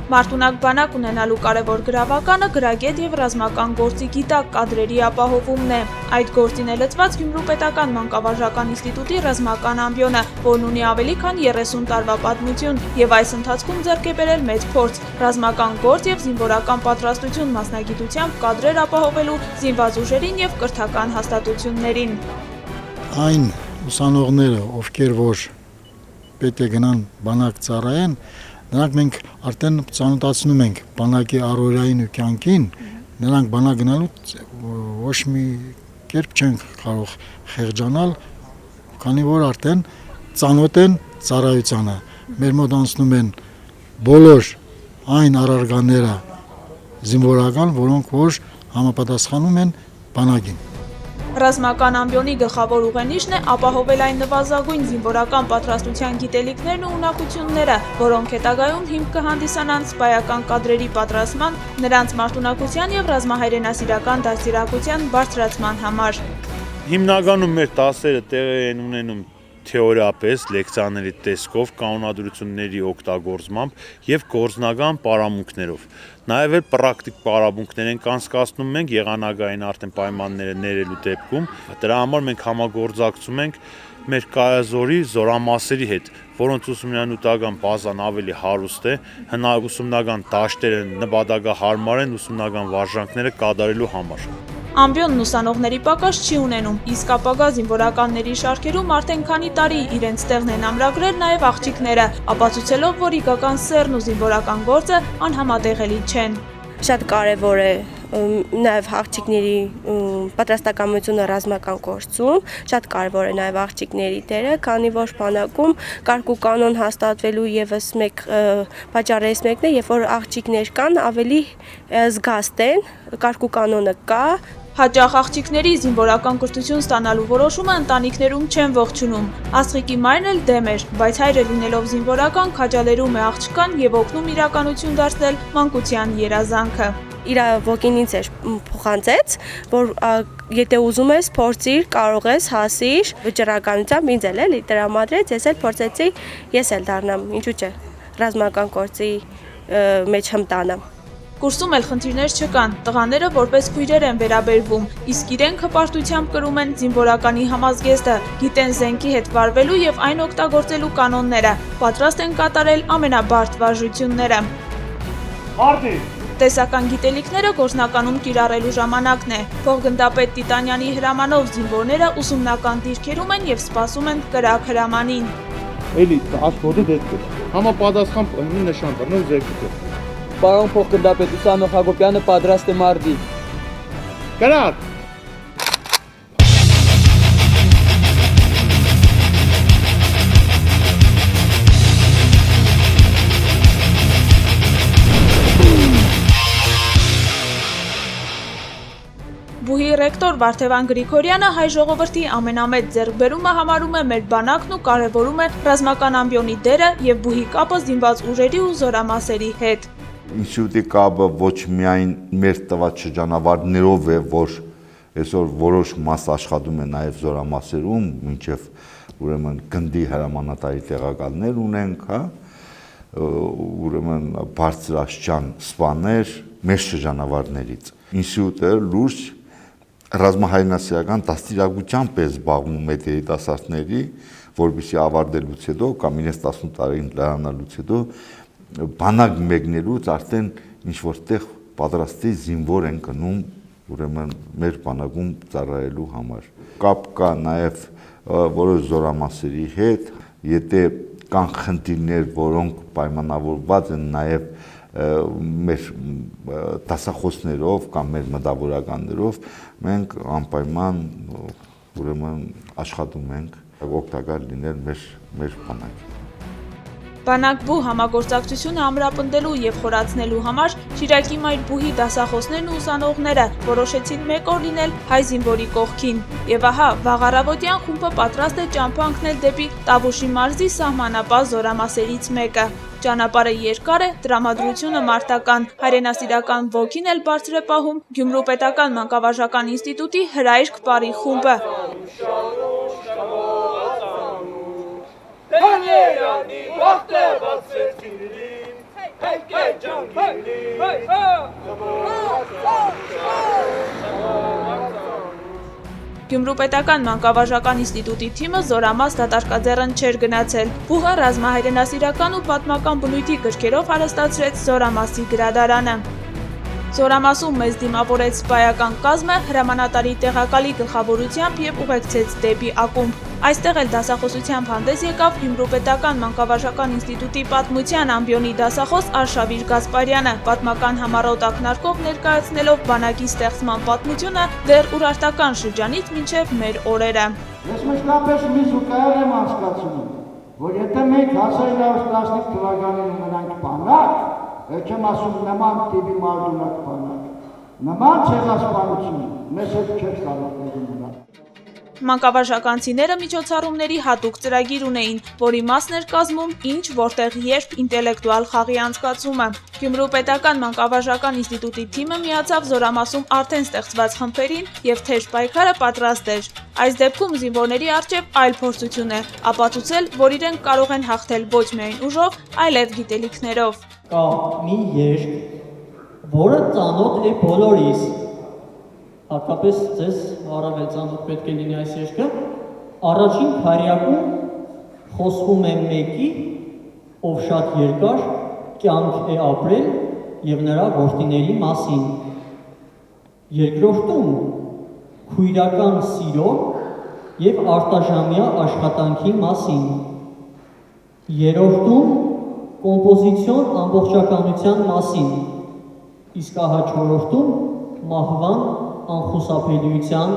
Մարտունակ բանակ ունենալու կարևոր գրավականը գրագետ եւ ռազմական գործի գիտակ կադրերի ապահովումն է։ Այդ գործին է լծված Գյումրու պետական մանկավարժական ինստիտուտի ռազմական ամբիոնը, որն ունի ավելի քան 30 տարվա պատմություն եւ այս ընթացքում ձեռք է բերել մեծ փորձ ռազմական գործ եւ զինվորական պատրաստություն մասնագիտությամբ կադրեր ապահովելու զինված ուժերին եւ կրթական հաստատություններին։ Այն ուսանողները, ովքեր որ պետք է գնան բանակ ծառայեն, նրանք մենք արդեն ծանոթացնում ենք բանակի առօրյային ու կյանքին, նրանք բանակ գնալու ոչ մի կերպ չեն կարող խեղճանալ, քանի որ արդեն ծանոթ են ծառայությանը։ Մեր մոտ անցնում են բոլոր այն առարգաները զինվորական, որոնք որ համապատասխանում են բանակին։ Ռազմական ամբիոնի գլխավոր ուղենիշն է ապահովել այն նվազագույն զինվորական պատրաստության գիտելիքներն ու ունակությունները, որոնք հետագայում հիմք կհանդիսանան սպայական կադրերի պատրաստման, նրանց մարտունակության եւ ռազմահայրենասիրական դաստիարակության բարձրացման համար։ Հիմնականում մեր դասերը տեղի են ունենում թեորիապես, լեկցիաների տեսքով, կանոնադրությունների օգտագործմամբ եւ գործնական պարամունքներով։ Նաեւ էլ պրակտիկ պարամունքներ ենք անցկացնում մենք եղանակային արդեն պայմանները ներելու դեպքում։ Դրա համար մենք համագործակցում ենք մեր կայազորի զորամասերի հետ, որոնց ուսումնական բազան ավելի հարուստ է, ուսումնական դաշտերը նպատակահարմար են ուսումնական վարժանքները կատարելու համար։ Ամբիոնն ուսանողների պակաս չի ունենում, իսկ ապագա զինվորականների շարքերում արդեն քանի տարի իրենց տեղն են ամրագրել նաև աղջիկները, ապացուցելով, որ իգական սերն ու զինվորական գործը անհամատեղելի չեն։ Շատ կարևոր է նաև աղջիկների պատրաստակամությունը ռազմական գործում, շատ կարևոր է նաև աղջիկների դերը, քանի որ բանակում կարգ ու կանոն հաստատվելու եւս մեկ պատճառներից մեկն է, երբ որ աղջիկներ կան, ավելի զգաստ են, կարգ ու կանոնը կա։ Հաճախ աղջիկների զինվորական կրթություն ստանալու որոշումը ընտանիքներում չեն ողջունում։ Աստղիկի մայրն էլ դեմ էր, բայց հայրը լինելով զինվորական քաջալերում է աղջկան եւ օգնում իրականություն դարձնել մանկության երազանքը։ Իր ոգին ինձ էր փոխանցեց, որ եթե ուզում ես փորձիր, կարող ես, հասիր, վճռականությամբ ինձ էլ էլի տրամադրեց, ես էլ փորձեցի, ես էլ դառնամ, ինչու՞ չէ, ռազմական գործի մեջ հմտանամ։ Կուրսում էլ խնդիրներ չկան, տղաները որպես քույրեր են վերաբերվում, իսկ իրենք հպարտությամբ կրում են զինվորականի համազգեստը, գիտեն զենքի հետ վարվելու եւ այն օգտագործելու կանոնները, պատրաստ են կատարել ամենաբարդ վարժությունները։ Տեսական գիտելիքները գործնականում կիրառելու ժամանակն է։ Փոխգնդապետ Տիտանյանի հրամանով զինվորները ուսումնական դիրքերում են եւ սպասում են կրակ հրամանին։ Էլի աշխոդը դեպք է։ Համապատասխան նշան բռնել զեկույցը։ Պարոն փոխգնդապետ Ուսանող Հակոբյանը պատրաստ է մարտի։ Կրակ։ Բուհի ռեկտոր Վարդևան Գրիգորյանը հայ ժողովրդի ամենամեծ ձեռքբերումը համարում է մեր բանակն ու կարևորում է ռազմական ամբիոնի դերը եւ բուհի կապը զինված ուժերի ու զորամասերի հետ։ Ինստիտուտի կապը ոչ միայն մեր տված շրջանավարտներով է, որ այսօր որոշ մաս աշխատում է նաեւ զորամասերում, մինչեւ ուրեմն գնդի հրամանատարի տեղակալներ ունենք, հա, ուրեմն բարձրաստիճան սպաներ մեր շրջանավարտներից։ Ինստիտուտը լուրջ ռազմահայրենասիրական դաստիարակությամբ է զբաղվում այդ երիտասարդների, որովհետեւ ավարտելուց հետո կամ 18 տարին լրանալուց հետո բանակ մեկնելուց արդեն ինչ որտեղ պատրաստի զինվոր են գնում, ուրեմն մեր բանակում ծառայելու համար։ Կապ կա նաև որոշ զորամասերի հետ, եթե կան խնդիրներ, որոնք պայմանավորված են նաև մեր դասախոսներով կամ մեր մտավորականներով, մենք անպայման ուրեմն աշխատում ենք օգտակար լինել մեր բանակին։ Բանակ-բու համագործակցությունը ամրապնդելու եւ խորացնելու համար Շիրակի մայր բուհի դասախոսներն ու ուսանողները որոշեցին մեկ օր լինել հայ զինվորի կողքին։ Եվ ահա վաղ առավոտյան խումբը պատրաստ է ճամփա ընկնել դեպի Տավուշի մարզի սահմանապահ զորամասերից մեկը։ Ճանապարհը երկար է, տրամադրությունը մարտական, հայրենասիրական ոգին էլ բարձր է պահում Գյումրու պետական մանկավարժական ինստիտուտի հրայրք պարի խումբը։ Գյումրու պետական մանկավարժական ինստիտուտի թիմը զորամաս դատարկաձեռն չէր գնացել։ Բուհը ռազմահայրենասիրական ու պատմական բնույթի գրքերով հարստացրեց զորամասի գրադարանը։ Զորամասում մեզ դիմավորեց սպայական կազմը հրամանատարի տեղակալի գլխավորությամբ եւ ուղեկցեց դեպի ակումբ։ Այստեղ էլ դասախոսությամբ հանդես եկավ Գյումրու պետական մանկավարժական ինստիտուտի պատմության ամբիոնի դասախոս Արշավիր Գասպարյանը, պատմական համառոտ ակնարկով ներկայացնելով բանակի ստեղծման պատմությունը դեռ ուրարտական շրջանից մինչև մեր օրերը։ Ես մշտապես մի զուգահեռ եմ անցկացնում, որ եթե մենք 1915 թվականին ունենանք բանակ, չեմ ասում նման տիպի մարդունակ բանակ, նման ցեղասպանություն մեզ հետ չէր կարող ունենալ։ Մանկավարժականցիները միջոցառումների հատուկ ծրագիր ունեին, որի մասն էր կազմում ինչ, որտեղ, երբ ինտելեկտուալ խաղի անցկացումը։ Գյումրու պետական մանկավարժական ինստիտուտի թիմը միացավ զորամասում արդեն ստեղծված խմբերին եւ թեժ պայքարը պատրաստ էր։ Այս դեպքում զինվորների առջև այլ փորձություն է ապացուցել, որ իրենք կարող են հաղթել ոչ միայն ուժով, այլև գիտելիքներով։ Կա մի երգ, որը ծանոթ է բոլորիս։ Հատկապես ձեզ առավել ծանոթ պետք է լինի այս երգը։ Առաջին քարյակում խոսվում է մեկի, ով շատ երկար կյանք է ապրել եւ նրա որդիների մասին։ Երկրորդում քույրական սիրո եւ արտաժամյա աշխատանքի մասին։ Երրորդում կոմպոզիցիոն ամբողջականության մասին։ Իսկ ահա չորրորդում մահվան անխուսափելիության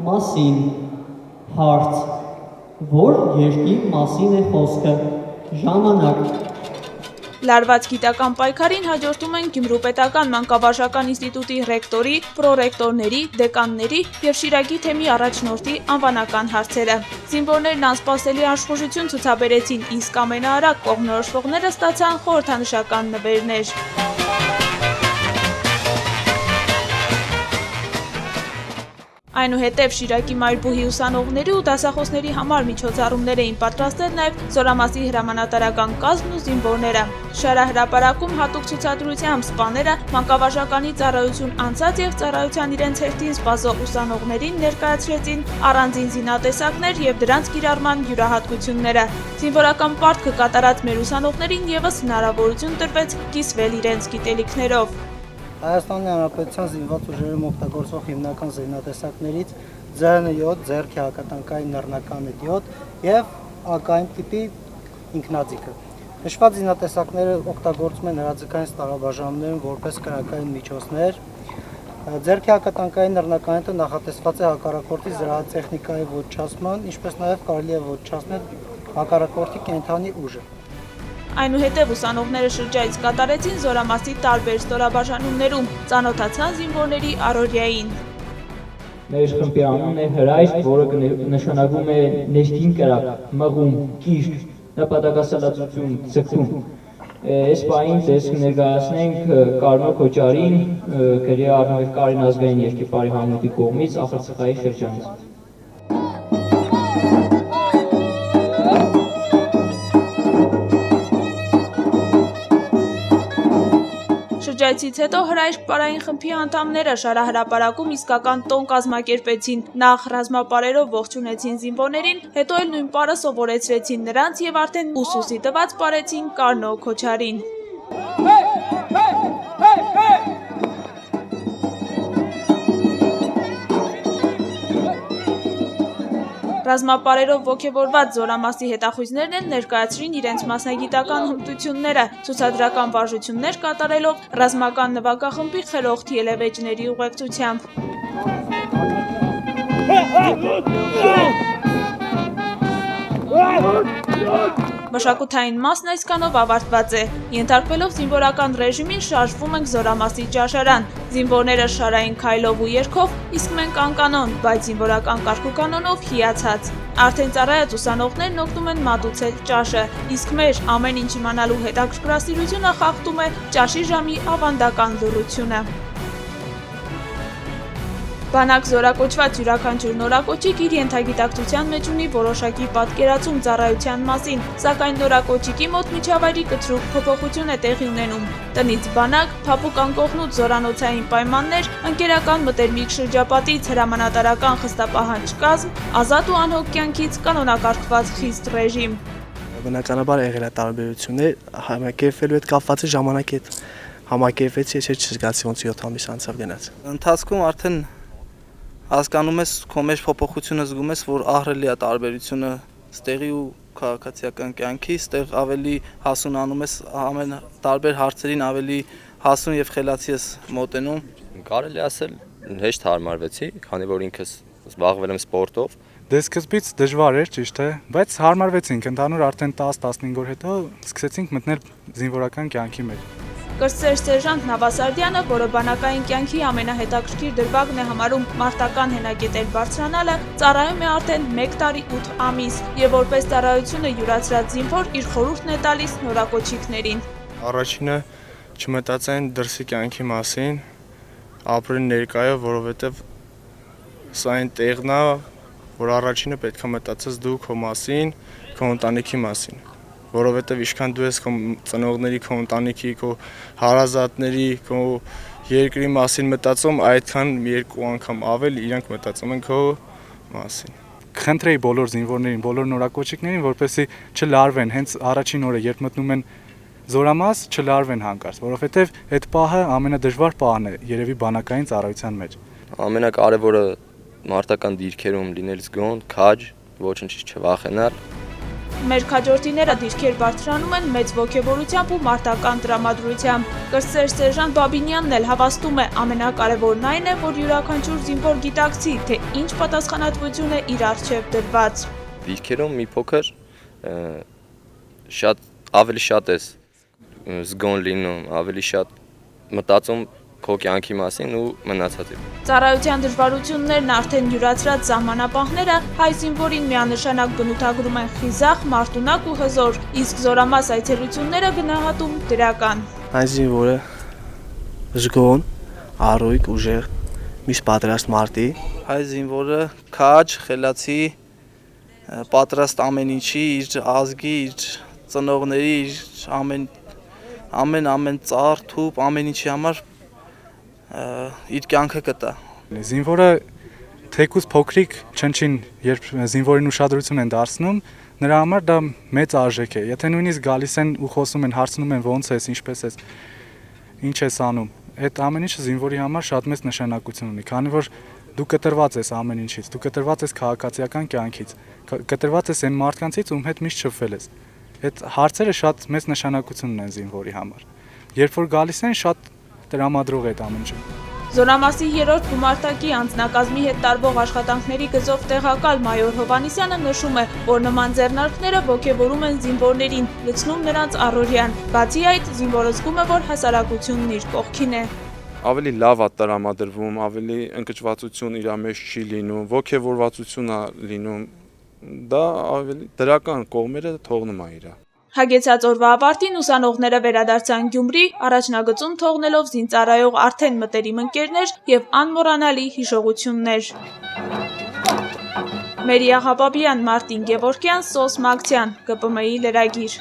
մասին։ Հարց. որ երկի մասին է խոսքը։ Ժամանակ։ Լարված գիտական պայքարին հաջորդում են Գյումրու պետական մանկավարժական ինստիտուտի ռեկտորի, պրոռեկտորների, դեկանների եւ Շիրակի թեմի առաջնորդի անվանական հարցերը։ Զինվորներն անսպասելի աշխուժություն ցուցաբերեցին, իսկ ամենաարագ կողմնորոշվողները ստացան խորհրդանշական նվերներ։ Այնուհետև Շիրակի Մայրբուհի ուսանողների ու դասախոսների համար միջոցառումներ էին պատրաստել նաև զորամասի հրամանատարական կազմն ու զինվորները։ Շարահրապարակում հատուկ ցուցադրությամբ սպաները մանկավարժականի ծառայություն անցած եւ ծառայության իրենց հերթին սպասող ուսանողներին ներկայացրեցին առանձին զինատեսակներ եւ դրանց կիրառման յուրահատկությունները։ Զինվորական պարտքը կատարած մեր ուսանողներին եւս հնարավորություն տրվեց կիսվել իրենց գիտելիքներով։ Հայաստանի Հանրապետության զինված ուժերում օգտագործվող հիմնական զինատեսակներից ձեռնյոթ, ձեռքի հակատանկային նռնականը 7 եւ ակային տիպի ինքնաձիգը։ Նշված զինատեսակները օգտագործվում են հրաձգային ստորաբաժանումներում որպես կրակային միջոցներ։ Ձեռքի հակատանկային նռնականետը նախատեսված է հակառակորդի զրահատեխնիկայի ոչնչացման, ինչպես նաեւ կարելի է ոչնչացնել հակառակորդի կենթանի ուժը։ Այնուհետև ուսանողները շրջայց կատարեցին զորամասի տարբեր ստորաբաժանումներում, ծանոթացան զինվորների առօրյային։ Մեր խմբի անունն է հրայր, որը նշանակում է ներքին կրակ, մղում, կիրք, նպատակասլացություն, ձգում։ Այս պահին ձեզ ներկայացնենք Կարմիր Քոչարին, գրի առնվեր Կարին ազգային երկրպարի համույթի կողմից Ախրցխայի շրջանից։ Շրջայցից հետո հրայր պարային խմբի անդամները շարահրապարակում իսկական տոն կազմակերպեցին, նախ ռազմապարերով ողջունեցին զինվորներին, հետո էլ նույն պարը սովորեցրեցին նրանց եւ արդեն ուսուսի տված պարեցին Կարնո Քոչարին։ Ռազմապարերով ոգևորված զորամասի հետախույզներն էլ ներկայացրին իրենց մասնագիտական հմտությունները, ցուցադրական վարժություններ կատարելով ռազմական նվագախմբի խելոք ելևէջների ուղեկցությամբ։ Մշակութային մասն այսքանով ավարտված է։ Ենթարկվելով զինվորական ռեժիմին շարժվում ենք զորամասի ճաշարան։ Զինվորները շարային քայլով ու երգով, իսկ մենք անկանոն, բայց զինվորական կարգուկանոնով հիացած։ Արդեն ծառայած ուսանողներն օգնում են մատուցել ճաշը, իսկ մեր ամեն ինչ իմանալու հետաքրքրասիրությունը խախտում է ճաշի ժամի ավանդական լռությունը։ Բանակ զորակոչված յուրաքանչյուր նորակոչիկ իր ենթագիտակցության մեջ ունի որոշակի պատկերացում ծառայության մասին, սակայն նորակոչիկի մոտ միջավայրի կտրուկ փոփոխություն է տեղի ունենում։ Տնից բանակ, փափուկ անկողնուց զորանոցային պայմաններ, ընկերական մտերմիկ շրջապատից հրամանատարական խստապահանջ կազմ, ազատ ու անհոգ կյանքից կանոնակարգված խիստ ռեժիմ։ Բնականաբար եղել է տարբերություններ, համակերպվելու հետ կապված է ժամանակի հետ համակերպվեցի, ես չզգացի ոնց 7 ամիս անցավ գնաց։ Ընթացքում արդեն հասկանում ես, քո մեջ փոփոխությունը զգում ես, որ ահռելի է տարբերությունը ստեղի ու քաղաքացիական կյանքի, ստեղ ավելի հասունանում ես ամեն տարբեր հարցերին ավելի հասուն եւ խելացի ես մոտենում։ Կարելի ասել հեշտ հարմարվեցի, քանի որ ինքս զբաղվել եմ սպորտով։ Դե սկզբից դժվար էր, ճիշտ է, բայց հարմարվեցինք, ընդհանուր արդեն 10-15 օր հետո սկսեցինք մտնել զինվորական կյանքի մեջ։ Կրտսեր սերժանտ Նավասարդյանը, որը բանակային կյանքի ամենահետաքրքիր դրվագն է համարում մարտական հենակետեր բարձրանալը, ծառայում է արդեն 1 տարի 8 ամիս եւ որպես ծառայությունը յուրացրած զինվոր իր խորհուրդն է տալիս նորակոչիկներին։ Առաջինը չմտածեն դրսի կյանքի մասին, ապրեն ներկայով, որովհետեւ սա այն տեղն է, որ առաջինը պետք է մտածես դու քո մասին, քո ընտանիքի մասին, որովհետև ինչքան դու ես քո ծնողների, քո ընտանիքի, քո հարազատների, քո երկրի մասին մտածում, այդքան երկու անգամ ավել իրանք մտածում են քո մասին։ Խնդրեի բոլոր զինվորներին, բոլոր նորակոչիկներին, որպեսզի չլարվեն, հենց առաջին օրը, երբ մտնում են զորամաս, չլարվեն հանկարծ, որովհետև այդ պահը ամենադժվար պահն է երևի բանակային ծառայության մեջ։ Ամենակարևորը մարտական դիրքերում լինել զգոն, քաջ, ոչնչից չվախենալ։ Մեր քաջորդիները դիրքեր բարձրանում են մեծ ոգևորությամբ ու մարտական տրամադրությամբ։ Կրտսեր սերժանտ Բաբինյանն էլ հավաստում է, ամենակարևորն այն է, որ յուրաքանչյուր զինվոր գիտակցի, թե ինչ պատասխանատվություն է իր առջև դրված։ Դիրքերում մի փոքր ավելի շատ ես զգոն լինում, ավելի շատ մտածում քո կյանքի մասին ու մնացածի։ Ծառայության դժվարություններն արդեն յուրացրած սահմանապահները հայ զինվորին միանշանակ բնութագրում են խիզախ, մարտունակ ու հզոր, իսկ զորամաս այցելությունները գնահատում դրական։ Հայ զինվորը զգոն, առույգ, ուժեղ, միշտ պատրաստ մարտի։ Հայ զինվորը քաջ, խելացի, պատրաստ ամեն ինչի, իր ազգի, իր ծնողների, իր ամեն ծառ, թուփ, ամեն ինչի համար իր կյանքը կտա։ Զինվորը թեկուզ փոքրիկ չնչին, երբ զինվորին ուշադրություն են դարձնում, նրա համար դա մեծ արժեք է։ Եթե նույնիսկ գալիս են ու խոսում են, հարցնում են ոնց ես, ինչպես ես, ինչ ես անում, այդ ամեն ինչը զինվորի համար շատ մեծ նշանակություն ունի, քանի որ դու կտրված ես ամեն ինչից, դու կտրված ես քաղաքացիական կյանքից, կտրված ես այն մարդկանցից, ում հետ միշտ շփվել ես։ Այդ հարցերը շատ մեծ նշանակություն ունեն զինվորի համար։ Երբ որ գալիս են, շատ տրամադրող է այդ ամեն ինչը։ Զորամասի 3-րդ գումարտակի անձնակազմի հետ տարվող աշխատանքների գծով տեղակալ մայոր Հովհաննիսյանը նշում է, որ նման ձեռնարկները ոգևորում են զինվորներին, լցնում նրանց առօրյան։ Բացի այդ, զինվորը զգում է, որ հասարակությունն իր կողքին է։ Ավելի լավ է տրամադրվում, ավելի ընկճվածություն իր մեջ չի լինում, ոգևորվածություն է լինում, դա ավելի դրական կողմերը թողնում է իր։ Հագեցած օրվա ավարտին ուսանողները վերադարձան Գյումրի, առաջնագծում թողնելով զինծառայող արդեն մտերիմ ընկերներ եւ անմոռանալի հիշողություններ։ Մերիա Հապաբյան, Մարտին Գևորգյան, Սոս Մակցյան, ԿՊՄ-ի լրագիր։